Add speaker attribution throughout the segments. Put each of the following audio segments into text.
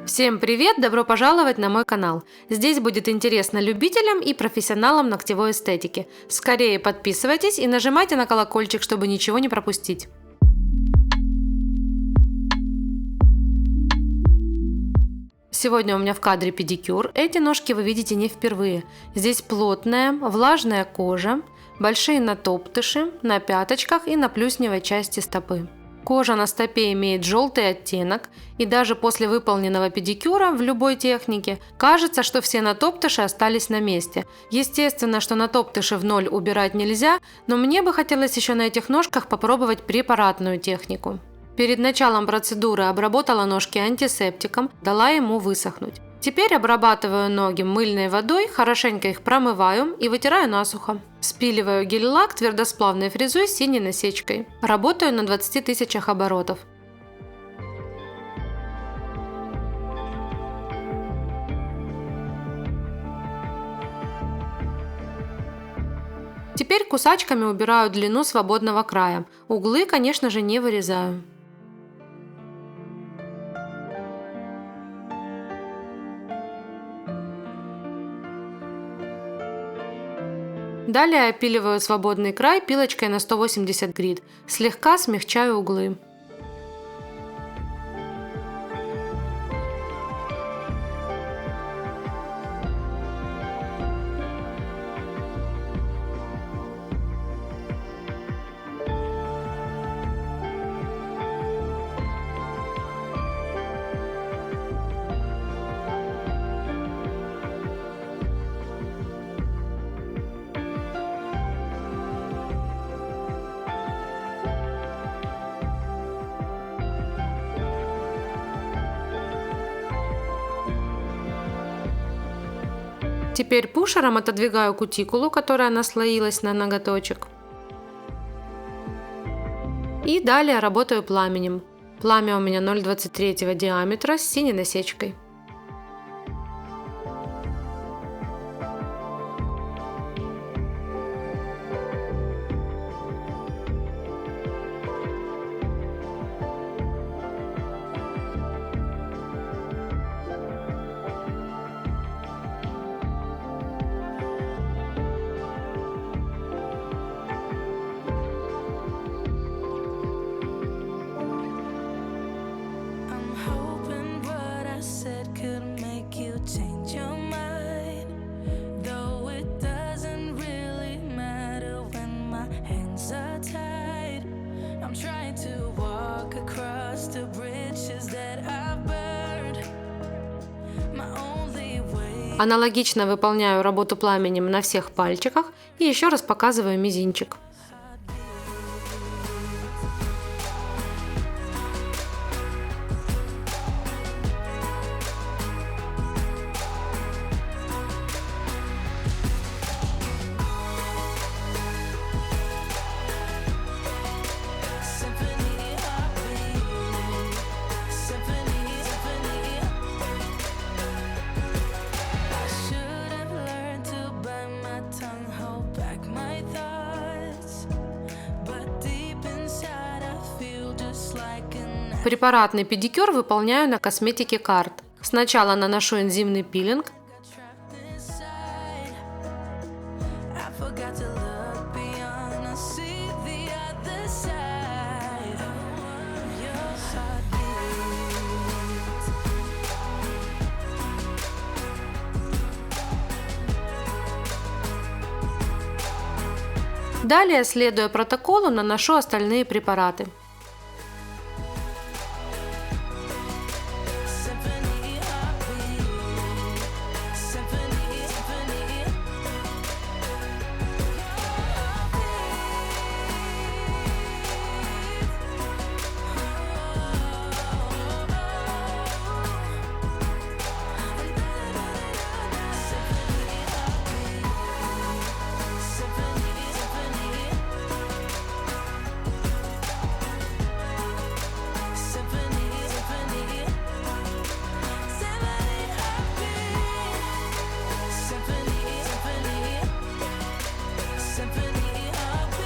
Speaker 1: Всем привет! Добро пожаловать на мой канал. Здесь будет интересно любителям и профессионалам ногтевой эстетики. Скорее подписывайтесь и нажимайте на колокольчик, чтобы ничего не пропустить. Сегодня у меня в кадре педикюр. Эти ножки вы видите не впервые. Здесь плотная, влажная кожа, большие натоптыши на пяточках и на плюсневой части стопы. Кожа на стопе имеет желтый оттенок, и даже после выполненного педикюра в любой технике кажется, что все натоптыши остались на месте. Естественно, что натоптыши в ноль убирать нельзя, но мне бы хотелось еще на этих ножках попробовать препаратную технику. Перед началом процедуры обработала ножки антисептиком, дала ему высохнуть. Теперь обрабатываю ноги мыльной водой, хорошенько их промываю и вытираю насухо. Спиливаю гель-лак твердосплавной фрезой с синей насечкой. Работаю на 20 тысячах оборотов. Теперь кусачками убираю длину свободного края. Углы, конечно же, не вырезаю. Далее опиливаю свободный край пилочкой на 180 грит. Слегка смягчаю углы. Теперь пушером отодвигаю кутикулу, которая наслоилась на ноготочек. И далее работаю пламенем. Пламя у меня 0,23 диаметра с синей насечкой. Аналогично выполняю работу пламенем на всех пальчиках и еще раз показываю мизинчик. Препаратный педикюр выполняю на косметике Карт. Сначала наношу энзимный пилинг. Далее, следуя протоколу, наношу остальные препараты.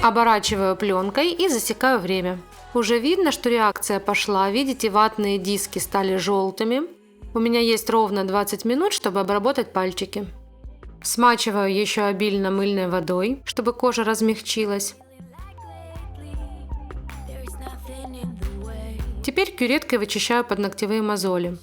Speaker 1: Оборачиваю пленкой и засекаю время. Уже видно, что реакция пошла. Видите, ватные диски стали желтыми. У меня есть ровно 20 минут, чтобы обработать пальчики. Смачиваю еще обильно мыльной водой, чтобы кожа размягчилась. Теперь кюреткой вычищаю подногтевые мозоли.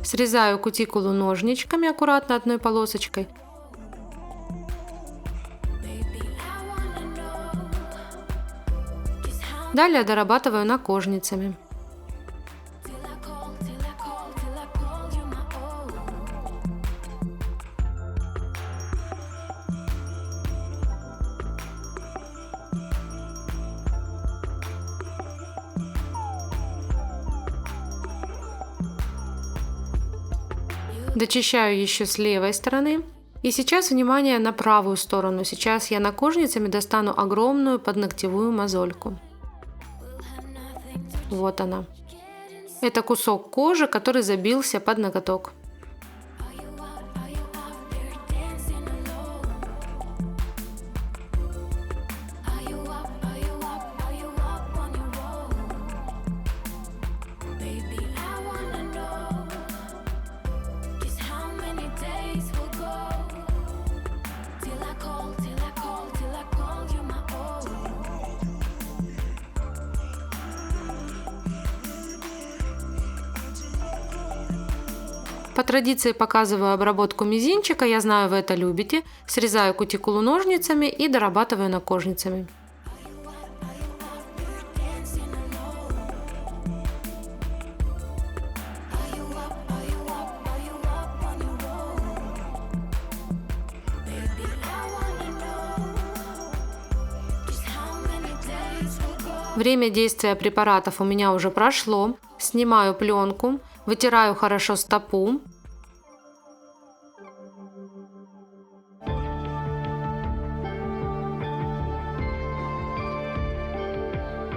Speaker 1: Срезаю кутикулу ножничками аккуратно одной полосочкой. Далее дорабатываю накожницами. Дочищаю еще с левой стороны. И сейчас внимание на правую сторону. Сейчас я накожницами достану огромную подногтевую мозольку. Вот она. Это кусок кожи, который забился под ноготок. По традиции показываю обработку мизинчика, я знаю, вы это любите. Срезаю кутикулу ножницами и дорабатываю накожницами. Время действия препаратов у меня уже прошло. Снимаю пленку, вытираю хорошо стопу.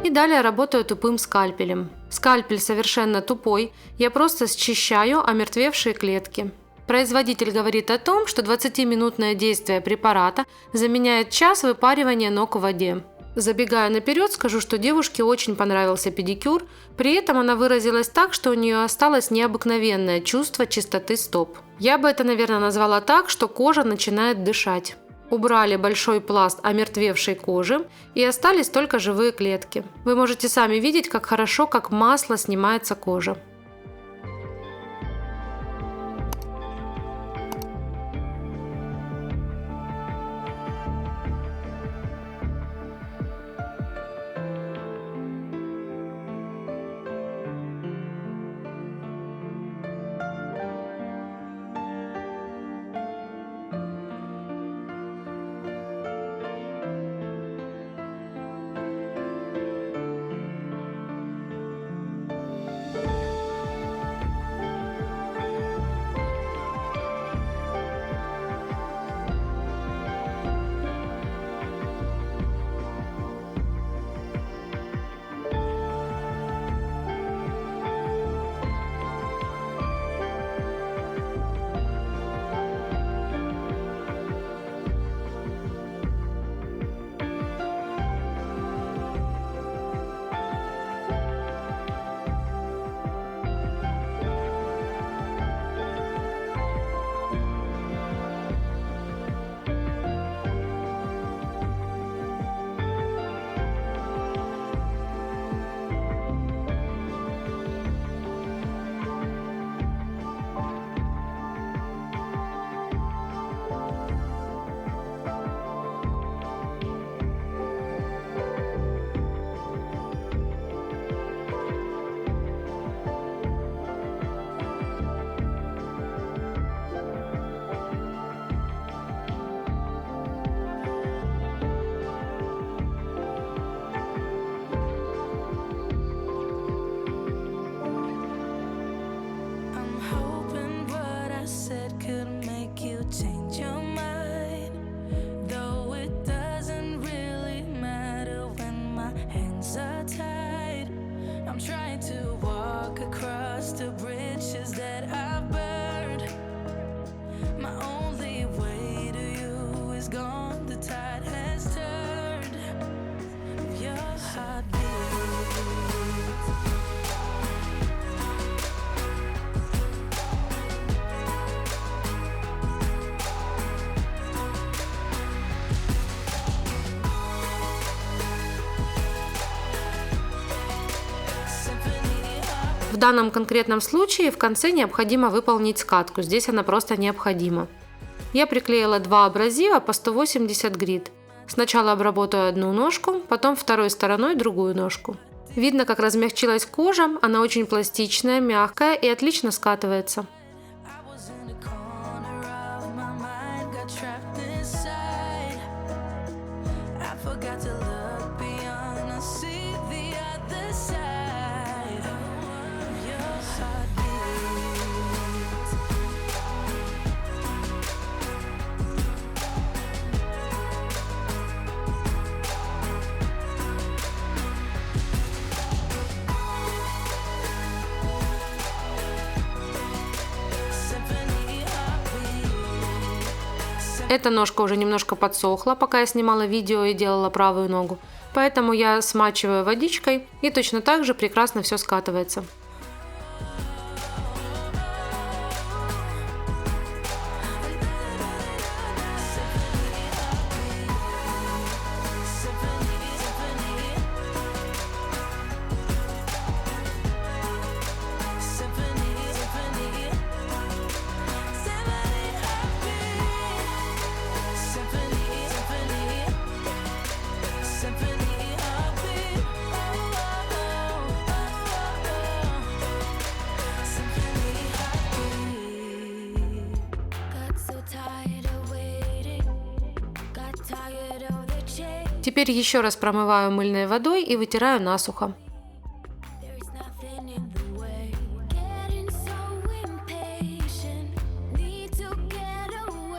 Speaker 1: И далее работаю тупым скальпелем. Скальпель совершенно тупой, я просто счищаю омертвевшие клетки. Производитель говорит о том, что 20-минутное действие препарата заменяет час выпаривания ног в воде. Забегая наперед, скажу, что девушке очень понравился педикюр, при этом она выразилась так, что у нее осталось необыкновенное чувство чистоты стоп. Я бы это, наверное, назвала так, что кожа начинает дышать. Убрали большой пласт омертвевшей кожи и остались только живые клетки. Вы можете сами видеть, как хорошо, как масло снимается кожа. данном конкретном случае в конце необходимо выполнить скатку, здесь она просто необходима. Я приклеила 2 абразива по 180 грит. Сначала обработаю одну ножку, потом второй стороной другую ножку. Видно, как размягчилась кожа, она очень пластичная, мягкая и отлично скатывается. Эта ножка уже немножко подсохла, пока я снимала видео и делала правую ногу. Поэтому я смачиваю водичкой, и точно так же прекрасно все скатывается. Теперь еще раз промываю мыльной водой и вытираю насухо.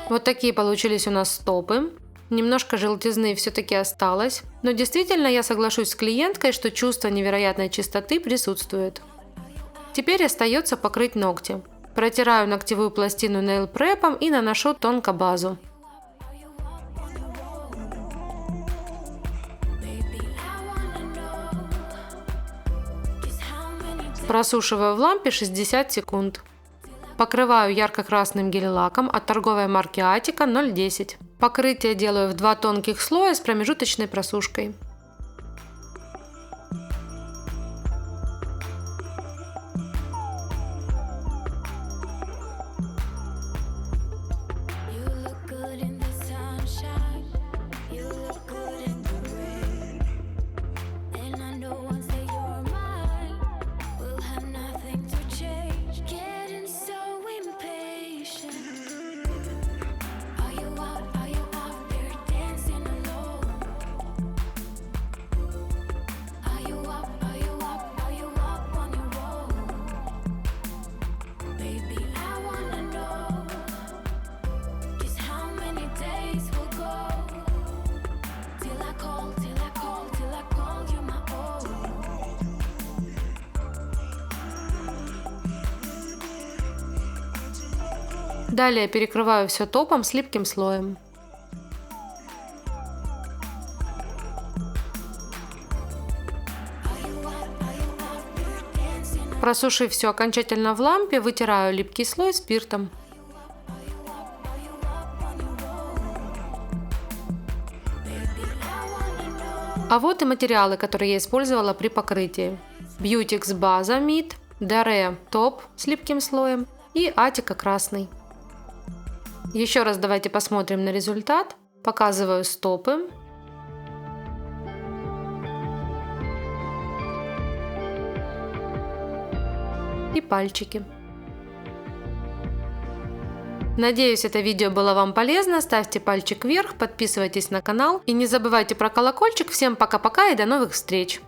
Speaker 1: Вот такие получились у нас стопы. Немножко желтизны все-таки осталось, но действительно я соглашусь с клиенткой, что чувство невероятной чистоты присутствует. Теперь остается покрыть ногти. Протираю ногтевую пластину нейл-препом и наношу тонко базу. Просушиваю в лампе 60 секунд. Покрываю ярко-красным гель-лаком от торговой марки Attica 010. Покрытие делаю в 2 тонких слоя с промежуточной просушкой. Далее перекрываю все топом с липким слоем. Просушив все окончательно в лампе, вытираю липкий слой спиртом. А вот и материалы, которые я использовала при покрытии. Beautix база Mid, Dare топ с липким слоем и Attica красный. Еще раз давайте посмотрим на результат. Показываю стопы. И пальчики. Надеюсь, это видео было вам полезно. Ставьте пальчик вверх, подписывайтесь на канал и не забывайте про колокольчик. Всем пока-пока и до новых встреч!